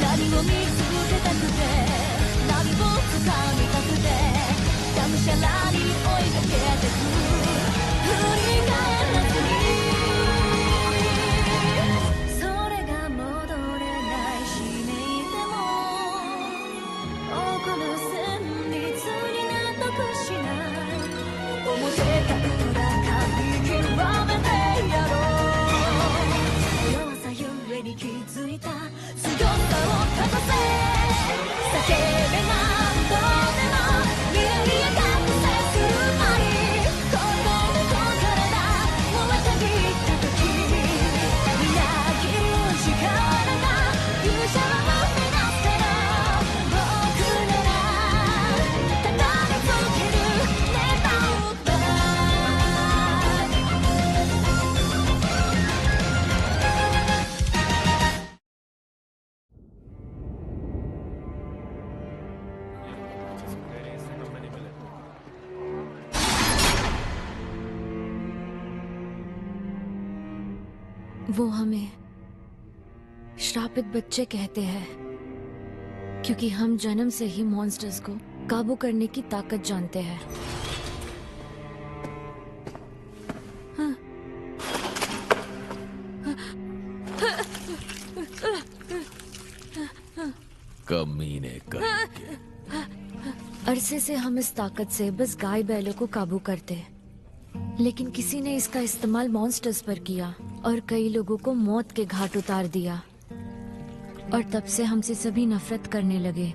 何も見つけたくて何も掴みたくてがむしゃらに追いかけてく振り返らずにそれが戻れないしめいても奥の旋律に納得しない表か裏か見極めてやろう弱さゆえに気づいた強さを勝たせ叫べ何度でも未来へ覚醒するまい心の体燃えたぎった時みなぎる力が勇者を生み出せる僕ならただ見つけるネタをवो हमें श्रापित बच्चे कहते हैं क्योंकि हम जन्म से ही मॉन्स्टर्स को काबू करने की ताकत जानते हैं। कमीने करेंगे। अरसे से हम इस ताकत से बस गाय बैलों को काबू करते, लेकिन किसी ने इसका इस्तेमाल मॉन्स्टर्स पर किया और कई लोगों को मौत के घाट उतार दिया और तब से हमसे सभी नफरत करने लगे।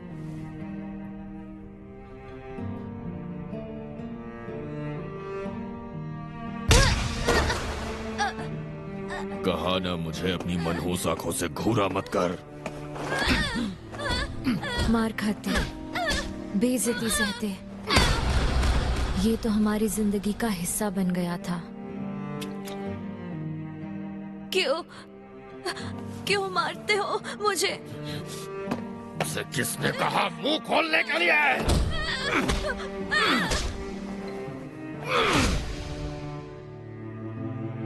कहा ना मुझे अपनी मनहूस आंखों से घूरा मत कर। मार खाते, बेइज्जती सहते, ये तो हमारी जिंदगी का हिस्सा बन गया था। क्यों मारते हो मुझे? उसे किसने कहा मुंह खोलने के लिए?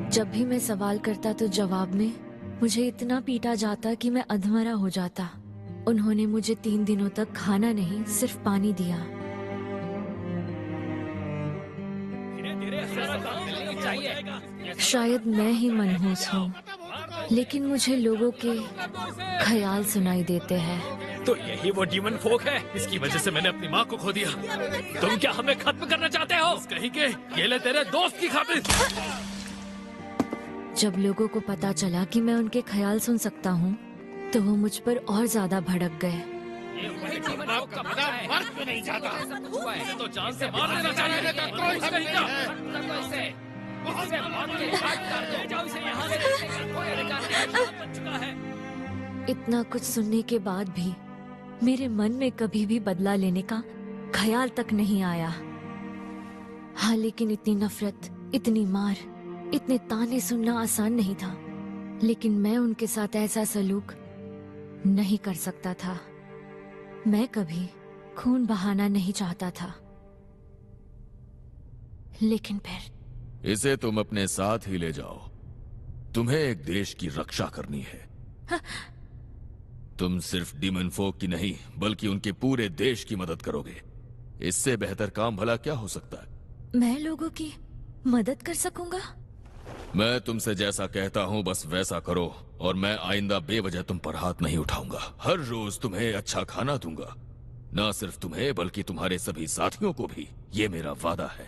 जब भी मैं सवाल करता तो जवाब में मुझे इतना पीटा जाता कि मैं अधमरा हो जाता। उन्होंने मुझे 3 दिनों तक खाना नहीं सिर्फ पानी दिया। शायद मैं ही मनहूस हूँ, लेकिन मुझे लोगों के ख्याल सुनाई देते हैं। तो यही वो डीमन फोक है, इसकी वजह से मैंने अपनी माँ को खो दिया। तुम क्या हमें खत्म करना चाहते हो? कहीं के ये ले तेरे दोस्त की खातिर। जब लोगों को पता चला कि मैं उनके ख्याल सुन सकता हूँ, तो वो मुझ पर और ज्यादा भड़क गए। तो जान से मार देना चाहिए। इतना कुछ सुनने के बाद भी मेरे मन में कभी भी बदला लेने का ख्याल तक नहीं आया। हाँ, लेकिन इतनी नफरत, इतनी मार, इतने ताने सुनना आसान नहीं था। लेकिन मैं उनके साथ ऐसा सलूक नहीं कर सकता था। मैं कभी खून बहाना नहीं चाहता था, लेकिन फिर इसे तुम अपने साथ ही ले जाओ। तुम्हें एक देश की रक्षा करनी है। हाँ। तुम सिर्फ डीमन फोक की नहीं, बल्कि उनके पूरे देश की मदद करोगे। इससे बेहतर काम भला क्या हो सकता है? मैं लोगों की मदद कर सकूंगा? मैं तुमसे जैसा कहता हूँ बस वैसा करो, और मैं आइंदा बेवजह तुम पर हाथ नहीं उठाऊंगा। हर रोज तुम्हें अच्छा खाना दूंगा, ना सिर्फ तुम्हें बल्कि तुम्हारे सभी साथियों को भी। ये मेरा वादा है।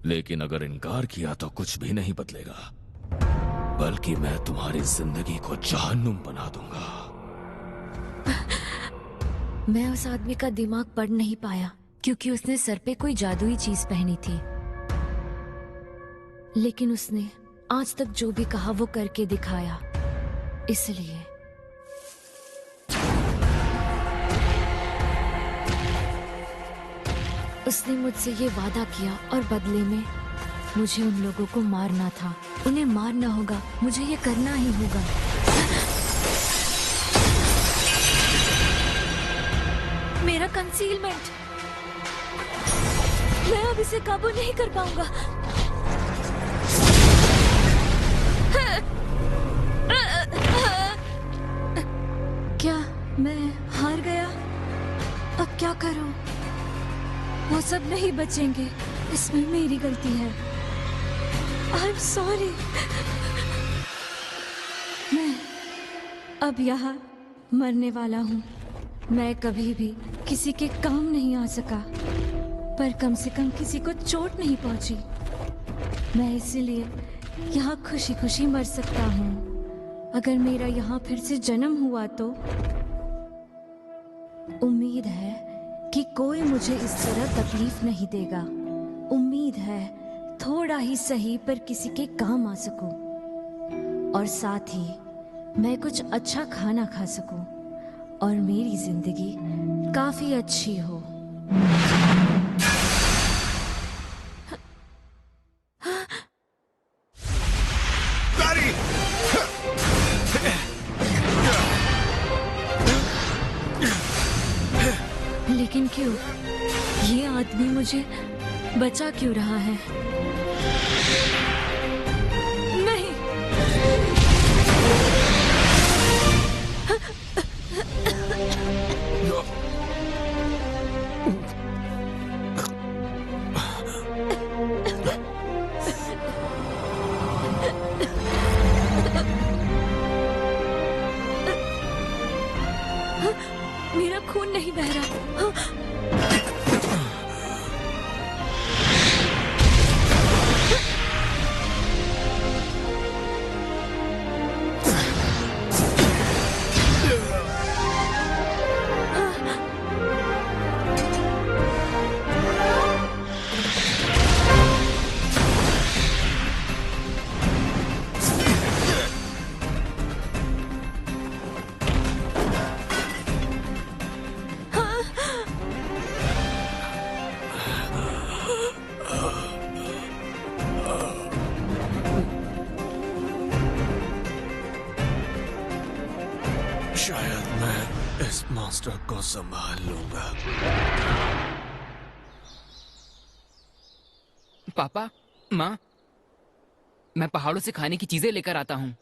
लेकिन अगर इनकार किया तो कुछ भी नहीं बदलेगा, बल्कि मैं तुम्हारी जिंदगी को जहन्नुम बना दूंगा। मैं उस आदमी का दिमाग पढ़ नहीं पाया क्योंकि उसने सर पे कोई जादुई चीज पहनी थी, लेकिन उसने आज तक जो भी कहा वो करके दिखाया। इसलिए उसने मुझसे ये वादा किया और बदले में मुझे उन लोगों को मारना था। उन्हें मारना होगा, मुझे ये करना ही होगा। मेरा कंसीलमेंट, मैं अब इसे काबू नहीं कर पाऊंगा। मैं हार गया। अब क्या करूं? वो सब नहीं बचेंगे। इसमें मेरी गलती है। I'm sorry। मैं अब यहाँ मरने वाला हूँ। मैं कभी भी किसी के काम नहीं आ सका, पर कम से कम किसी को चोट नहीं पहुंची। मैं इसीलिए यहाँ खुशी खुशी मर सकता हूँ। अगर मेरा यहाँ फिर से जन्म हुआ तो उम्मीद है कि कोई मुझे इस तरह तकलीफ नहीं देगा। उम्मीद है थोड़ा ही सही पर किसी के काम आ सकूं, और साथ ही मैं कुछ अच्छा खाना खा सकूं और मेरी जिंदगी काफी अच्छी हो। लेकिन क्यों? ये आदमी मुझे बचा क्यों रहा है? नहीं। मेरा खून नहीं बह रहा। शायद मैं इस मॉन्स्टर को संभाल लूंगा। पापा, माँ, मैं पहाड़ों से खाने की चीजें लेकर आता हूँ।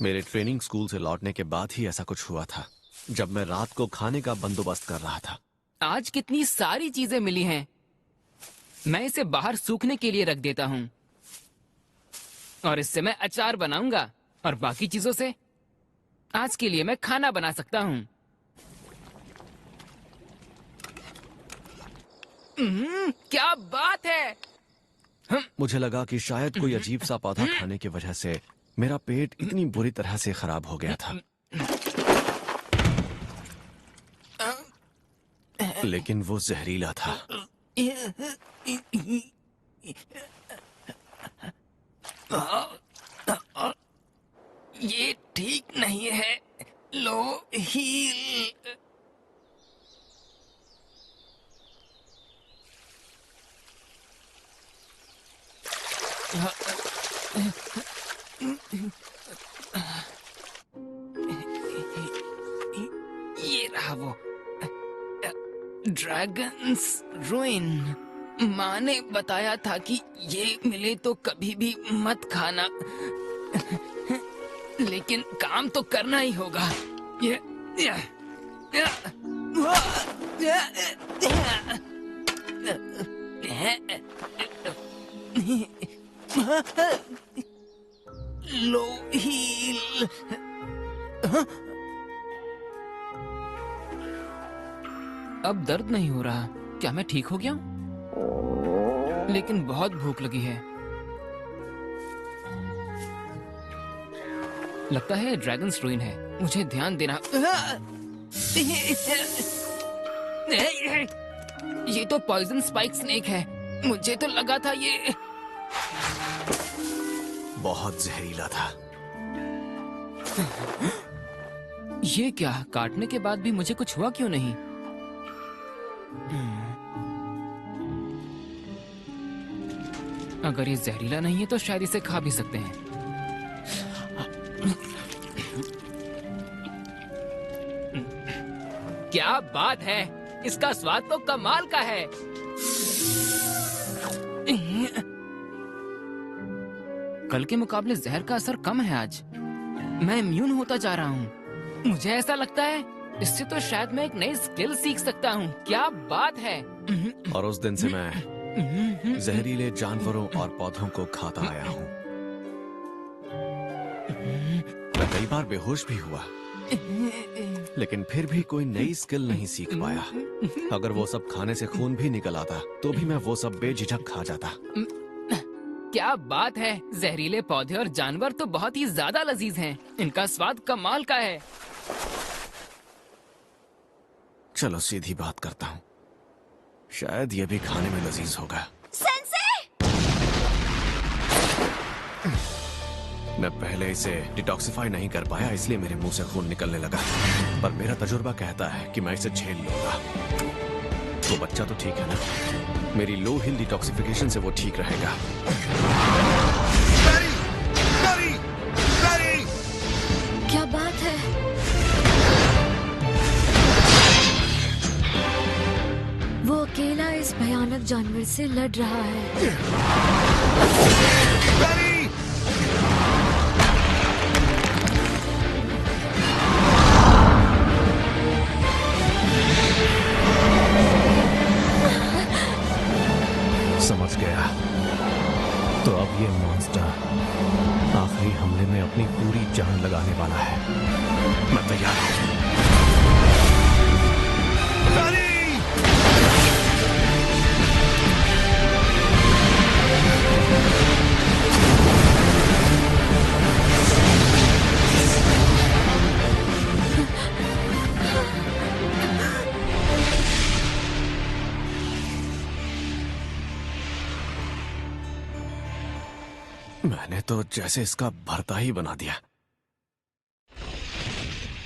मेरे ट्रेनिंग स्कूल से लौटने के बाद ही ऐसा कुछ हुआ था, जब मैं रात को खाने का बंदोबस्त कर रहा था। आज कितनी सारी चीजें मिली हैं। मैं इसे बाहर सूखने के लिए रख देता हूँ और इससे मैं अचार बनाऊंगा, और बाकी चीजों से आज के लिए मैं खाना बना सकता हूँ। क्या बात है। मुझे लगा कि शायद कोई अजीब सा पौधा खाने की वजह से मेरा पेट इतनी बुरी तरह से खराब हो गया था, लेकिन वो जहरीला था। ये ठीक नहीं है। लो हील। ये रहा वो ड्रैगन्स रूइन। माँ ने बताया था कि ये मिले तो कभी भी मत खाना, लेकिन काम तो करना ही होगा। लो हील। अब दर्द नहीं हो रहा। क्या मैं ठीक हो गया हूँ? लेकिन बहुत भूख लगी है। लगता है ड्रैगन्स रूइन है। मुझे ध्यान देना। ये तो पॉइजन स्पाइक स्नेक है। मुझे तो लगा था ये बहुत जहरीला था। ये क्या? काटने के बाद भी मुझे कुछ हुआ क्यों नहीं? अगर ये जहरीला नहीं है तो शायद इसे खा भी सकते हैं। क्या बात है, इसका स्वाद तो कमाल का है। कल के मुकाबले जहर का असर कम है आज। मैं इम्यून होता जा रहा हूँ। मुझे ऐसा लगता है इससे तो शायद मैं एक नई स्किल सीख सकता हूँ। क्या बात है। और उस दिन से मैं जहरीले जानवरों और पौधों को खाता आया हूँ। मैं कई बार बेहोश भी हुआ, लेकिन फिर भी कोई नई स्किल नहीं सीख पाया। अगर वो सब खाने से खून भी निकल आता तो भी मैं वो सब बेझिझक खा जाता। क्या बात है। जहरीले पौधे और जानवर तो बहुत ही ज्यादा लजीज हैं। इनका स्वाद कमाल का है। चलो सीधी बात करता हूँ, शायद ये भी खाने में लजीज होगा। मैं पहले इसे डिटॉक्सिफाई नहीं कर पाया, इसलिए मेरे मुंह से खून निकलने लगा। पर मेरा तजुर्बा कहता है कि मैं इसे झेल लूंगा। तो बच्चा तो ठीक है ना? मेरी लो हिल डिटॉक्सिफिकेशन से वो ठीक रहेगा। क्या बात है? वो अकेला इस भयानक जानवर से लड़ रहा है। समझ गया। तो अब ये मॉन्स्टर आखिरी हमले में अपनी पूरी जान लगाने वाला है। मैं तैयार हूं। मैंने तो जैसे इसका भरता ही बना दिया।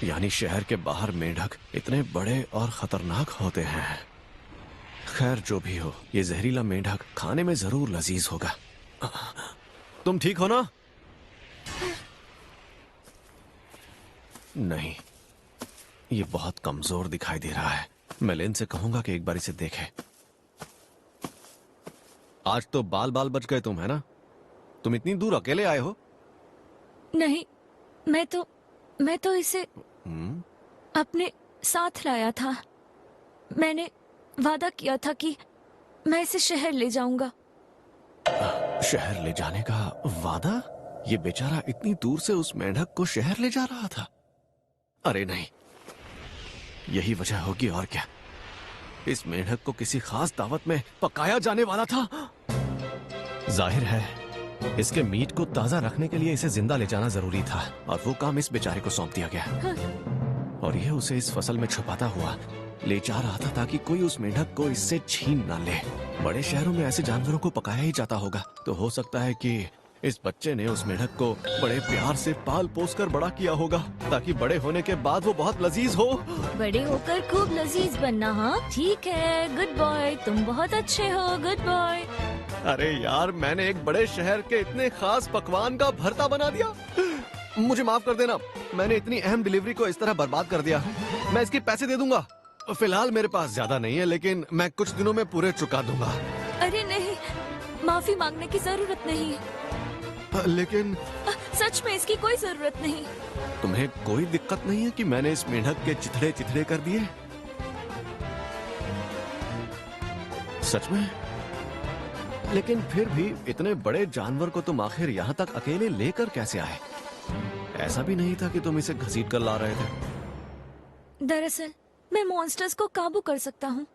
यानी शहर के बाहर मेंढक इतने बड़े और खतरनाक होते हैं। खैर जो भी हो, ये जहरीला मेंढक खाने में जरूर लजीज होगा। तुम ठीक हो ना? नहीं, ये बहुत कमजोर दिखाई दे रहा है। मैं लेन से कहूंगा कि एक बार इसे देखे। आज तो बाल बाल बच गए तुम, है ना? तुम इतनी दूर अकेले आए हो? नहीं, मैं तो इसे अपने साथ लाया था। मैंने वादा किया था कि मैं इसे शहर ले जाऊंगा। शहर ले जाने का वादा? ये बेचारा इतनी दूर से उस मेंढक को शहर ले जा रहा था? अरे नहीं, यही वजह होगी और क्या। इस मेंढक को किसी खास दावत में पकाया जाने वाला था। जाहिर है इसके मीट को ताजा रखने के लिए इसे जिंदा ले जाना जरूरी था, और वो काम इस बेचारे को सौंप दिया गया। और यह उसे इस फसल में छुपाता हुआ ले जा रहा था ताकि कोई उस मेंढक को इससे छीन ना ले। बड़े शहरों में ऐसे जानवरों को पकाया ही जाता होगा, तो हो सकता है कि इस बच्चे ने उस मेंढक को बड़े प्यार से पाल पोस कर बड़ा किया होगा, ताकि बड़े होने के बाद वो बहुत लजीज हो। बड़े होकर खूब लजीज बनना। हाँ ठीक है, गुड बॉय, तुम बहुत अच्छे हो, गुड बॉय। अरे यार, मैंने एक बड़े शहर के इतने खास पकवान का भरता बना दिया। मुझे माफ कर देना, मैंने इतनी अहम डिलीवरी को इस तरह बर्बाद कर दिया। मैं इसके पैसे दे दूंगा। फिलहाल मेरे पास ज्यादा नहीं है, लेकिन मैं कुछ दिनों में पूरे चुका दूंगा। अरे नहीं, माफी मांगने की जरूरत नहीं। लेकिन सच में इसकी कोई जरूरत नहीं। तुम्हें कोई दिक्कत नहीं है कि मैंने इस मेंढक के चिथड़े चिथड़े कर दिए? सच में? लेकिन फिर भी इतने बड़े जानवर को तुम आखिर यहाँ तक अकेले लेकर कैसे आए? ऐसा भी नहीं था कि तुम इसे घसीट कर ला रहे थे। दरअसल मैं मॉन्स्टर्स को काबू कर सकता हूँ,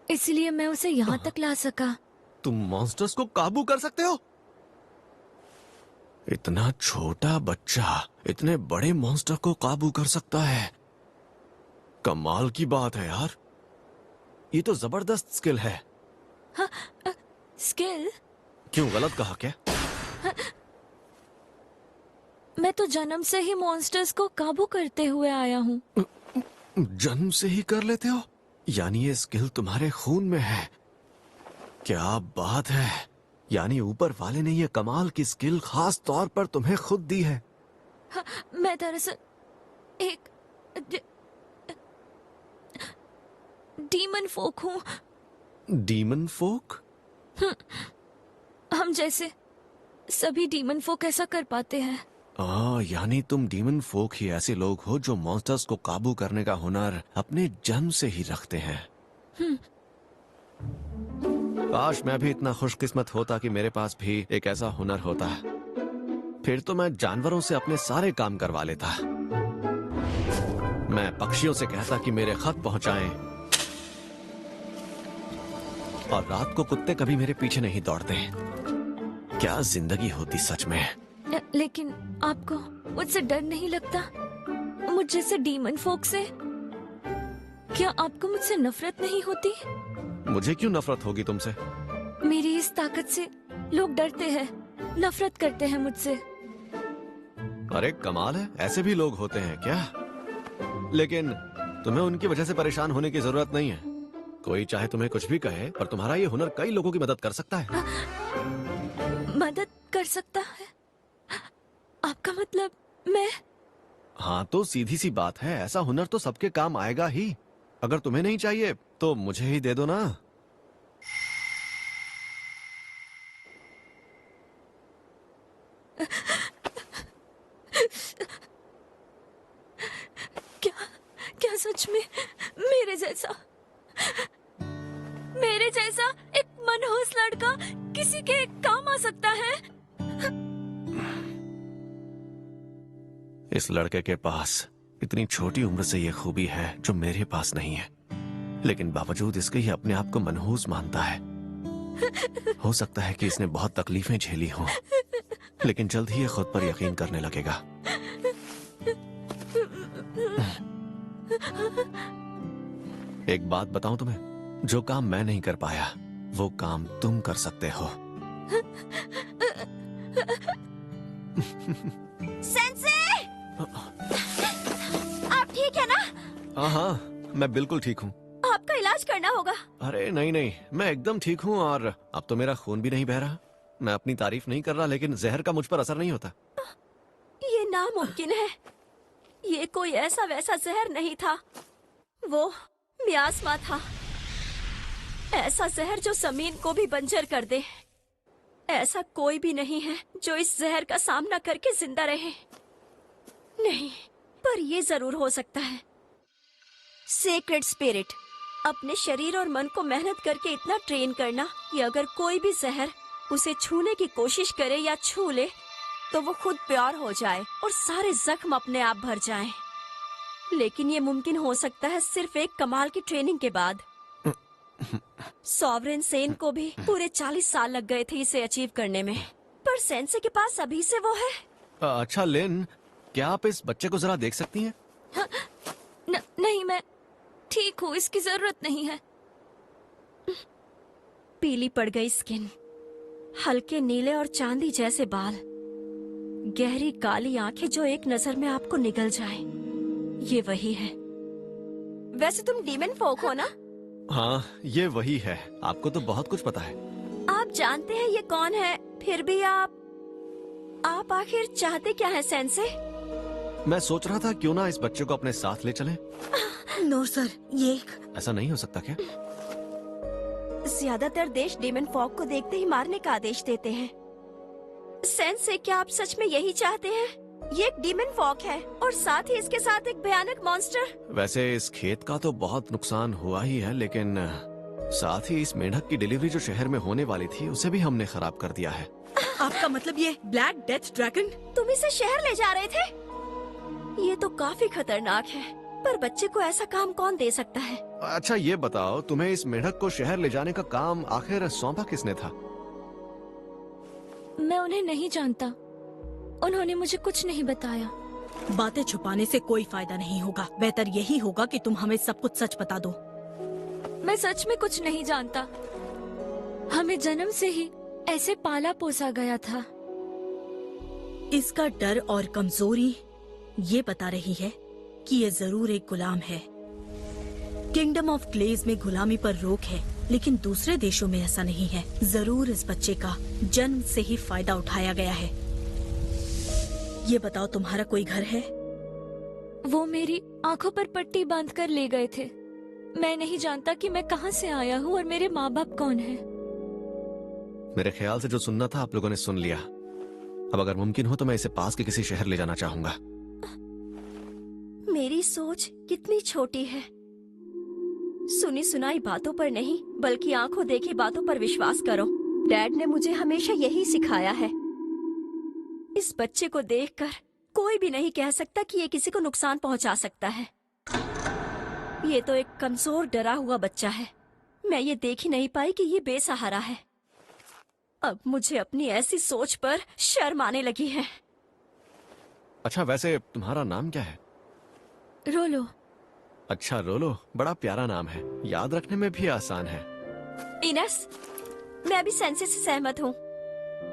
इसलिए मैं उसे यहाँ तक ला सका। तुम मॉन्स्टर्स को काबू कर सकते हो? इतना छोटा बच्चा इतने बड़े मॉन्स्टर को काबू कर सकता है? कमाल की बात है यार, ये तो जबरदस्त स्किल है। हाँ, स्किल? क्यों, गलत कहा क्या? मैं तो जन्म से ही मॉन्स्टर्स को काबू करते हुए आया हूँ। जन्म से ही कर लेते हो? यानी ये स्किल तुम्हारे खून में है। क्या बात है, यानी ऊपर वाले ने ये कमाल की स्किल खास तौर पर तुम्हें खुद दी है। हाँ, मैं दरअसल एक डीमन फोक हूँ। डीमन फोक? हम जैसे सभी डीमन फोक ऐसा कर पाते हैं। यानी तुम डीमन फोक ही ऐसे लोग हो जो मॉन्स्टर्स को काबू करने का हुनर अपने जन्म से ही रखते हैं। काश मैं भी इतना खुशकिस्मत होता कि मेरे पास भी एक ऐसा हुनर होता। फिर तो मैं जानवरों से अपने सारे काम करवा लेता। मैं पक्षियों से कहता कि मेरे खत पहुंचाएं, और रात को कुत्ते कभी मेरे पीछे नहीं दौड़ते। क्या जिंदगी होती सच में। लेकिन आपको मुझसे डर नहीं लगता? मुझ जैसे डीमन फोक से? क्या आपको मुझसे नफरत नहीं होती? मुझे क्यों नफरत होगी तुमसे? मेरी इस ताकत से लोग डरते हैं, नफरत करते हैं मुझसे। अरे कमाल है, ऐसे भी लोग होते हैं क्या? लेकिन तुम्हें उनकी वजह से परेशान होने की जरूरत नहीं है। कोई चाहे तुम्हें कुछ भी कहे, पर तुम्हारा ये हुनर कई लोगों की मदद कर सकता है। मदद कर सकता है? आपका मतलब मैं? हाँ तो सीधी सी बात है, ऐसा हुनर तो सबके काम आएगा ही। अगर तुम्हें नहीं चाहिए तो मुझे ही दे दो ना। क्या सच में मेरे जैसा एक मनहूस लड़का किसी के काम आ सकता है? इस लड़के के पास इतनी छोटी उम्र से ये खूबी है जो मेरे पास नहीं है, लेकिन बावजूद इसके ये अपने आप को मनहूस मानता है। हो सकता है कि इसने बहुत तकलीफें झेली हों, लेकिन जल्द ही ये खुद पर यकीन करने लगेगा। एक बात बताऊं तुम्हें, जो काम मैं नहीं कर पाया वो काम तुम कर सकते हो। सेंसे! आप ठीक है ना? हाँ, मैं बिल्कुल ठीक हूँ। आपका इलाज करना होगा। अरे नहीं, मैं एकदम ठीक हूँ, और अब तो मेरा खून भी नहीं बह रहा। मैं अपनी तारीफ नहीं कर रहा, लेकिन जहर का मुझ पर असर नहीं होता। ये नामुमकिन है। ये कोई ऐसा वैसा जहर नहीं था, वो मियास्मा था। ऐसा जहर जो जमीन को भी बंजर कर दे। ऐसा कोई भी नहीं है जो इस जहर का सामना करके जिंदा रहे। नहीं, पर ये जरूर हो सकता है। सेक्रेड स्पिरिट, अपने शरीर और मन को मेहनत करके इतना ट्रेन करना कि अगर कोई भी जहर उसे छूने की कोशिश करे या छू ले तो वो खुद प्योर हो जाए और सारे जख्म अपने आप भर जाएं। लेकिन ये मुमकिन हो सकता है सिर्फ एक कमाल की ट्रेनिंग के बाद। सॉवरेन सेन को भी पूरे 40 साल लग गए थे इसे अचीव करने में, पर सेंसे के पास अभी से वो है। अच्छा लिन, क्या आप इस बच्चे को जरा देख सकती हैं? नहीं, मैं ठीक हूँ, इसकी जरूरत नहीं है। पीली पड़ गई स्किन, हल्के नीले और चांदी जैसे बाल, गहरी काली आंखें जो एक नजर में आपको निगल जाए, ये वही है। वैसे तुम डीमन फोक हो ना? हाँ, ये वही है। आपको तो बहुत कुछ पता है। आप जानते हैं ये कौन है, फिर भी आप आखिर चाहते क्या है सेंसे? मैं सोच रहा था क्यों ना इस बच्चे को अपने साथ ले चलें। नो सर, ये ऐसा नहीं हो सकता क्या? ज्यादातर देश डीमन फॉग को देखते ही मारने का आदेश देते हैं। सेंसे, क्या आप सच में यही चाहते हैं? ये एक डीमन फॉग है और साथ ही इसके साथ एक भयानक मॉन्स्टर। वैसे इस खेत का तो बहुत नुकसान हुआ ही है, लेकिन साथ ही इस मेंढक की डिलीवरी जो शहर में होने वाली थी उसे भी हमने खराब कर दिया है। आपका मतलब ये ब्लैक डेथ ड्रैगन? तुम इसे शहर ले जा रहे थे? ये तो काफी खतरनाक है, पर बच्चे को ऐसा काम कौन दे सकता है? अच्छा ये बताओ, तुम्हें इस मेंढक को शहर ले जाने का काम आखिर सौंपा किसने था? मैं उन्हें नहीं जानता, उन्होंने मुझे कुछ नहीं बताया। बातें छुपाने से कोई फायदा नहीं होगा। बेहतर यही होगा कि तुम हमें सब कुछ सच बता दो। मैं सच में कुछ नहीं जानता। हमें जन्म से ही ऐसे पाला पोसा गया था। इसका डर और कमजोरी ये बता रही है कि ये जरूर एक गुलाम है। किंगडम ऑफ क्लेज में गुलामी पर रोक है, लेकिन दूसरे देशों में ऐसा नहीं है। जरूर इस बच्चे का जन्म से ही फायदा उठाया गया है। ये बताओ, तुम्हारा कोई घर है? वो मेरी आंखों पर पट्टी बांध कर ले गए थे। मैं नहीं जानता कि मैं कहां से आया हूँ और मेरे माँ बाप कौन है। मेरे ख्याल से जो सुनना था आप लोगों ने सुन लिया। अब अगर मुमकिन हो तो मैं इसे पास के किसी शहर ले जाना चाहूंगा। मेरी सोच कितनी छोटी है। सुनी सुनाई बातों पर नहीं बल्कि आंखों देखी बातों पर विश्वास करो। डैड ने मुझे हमेशा यही सिखाया है। इस बच्चे को देखकर कोई भी नहीं कह सकता कि ये किसी को नुकसान पहुंचा सकता है। ये तो एक कमजोर डरा हुआ बच्चा है। मैं ये देख ही नहीं पाई कि ये बेसहारा है। अब मुझे अपनी ऐसी सोच पर शर्म आने लगी है। अच्छा, वैसे तुम्हारा नाम क्या है? रोलो। अच्छा रोलो, बड़ा प्यारा नाम है, याद रखने में भी आसान है। इनेस, मैं भी सेंसे से सहमत हूँ।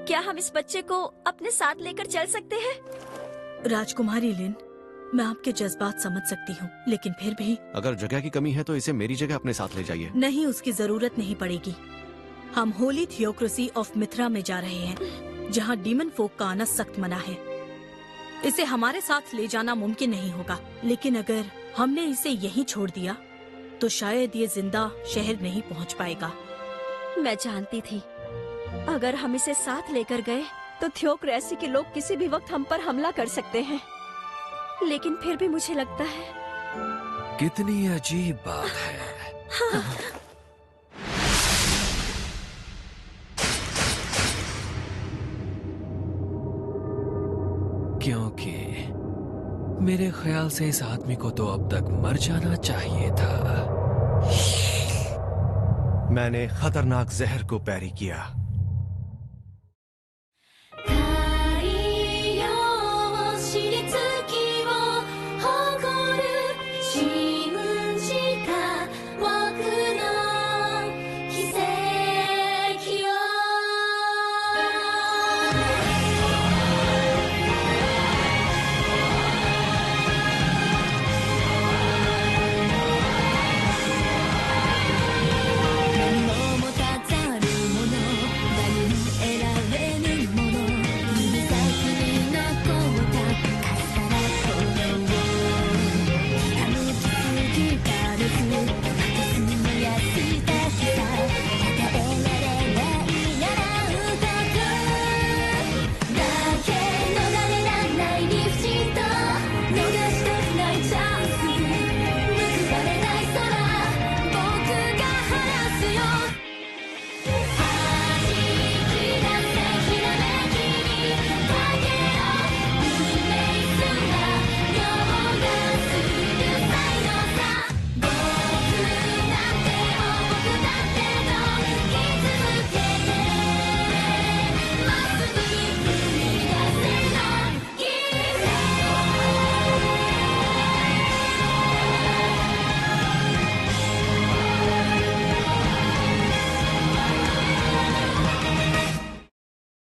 क्या हम इस बच्चे को अपने साथ लेकर चल सकते हैं? राजकुमारी लिन, मैं आपके जज्बात समझ सकती हूँ, लेकिन फिर भी अगर जगह की कमी है तो इसे मेरी जगह अपने साथ ले जाइए। नहीं, उसकी जरूरत नहीं पड़ेगी। हम होली थियोक्रेसी ऑफ मिथ्रा में जा रहे हैं, जहाँ डीमन फोक का आना सख्त मना है। इसे हमारे साथ ले जाना मुमकिन नहीं होगा, लेकिन अगर हमने इसे यहीं छोड़ दिया तो शायद ये जिंदा शहर नहीं पहुँच पाएगा। मैं जानती थी अगर हम इसे साथ लेकर गए तो थियोक्रेसी के लोग किसी भी वक्त हम पर हमला कर सकते हैं, लेकिन फिर भी मुझे लगता है कितनी अजीब बात है। क्योंकि मेरे ख्याल से इस आदमी को तो अब तक मर जाना चाहिए था। मैंने खतरनाक जहर को पैरी किया।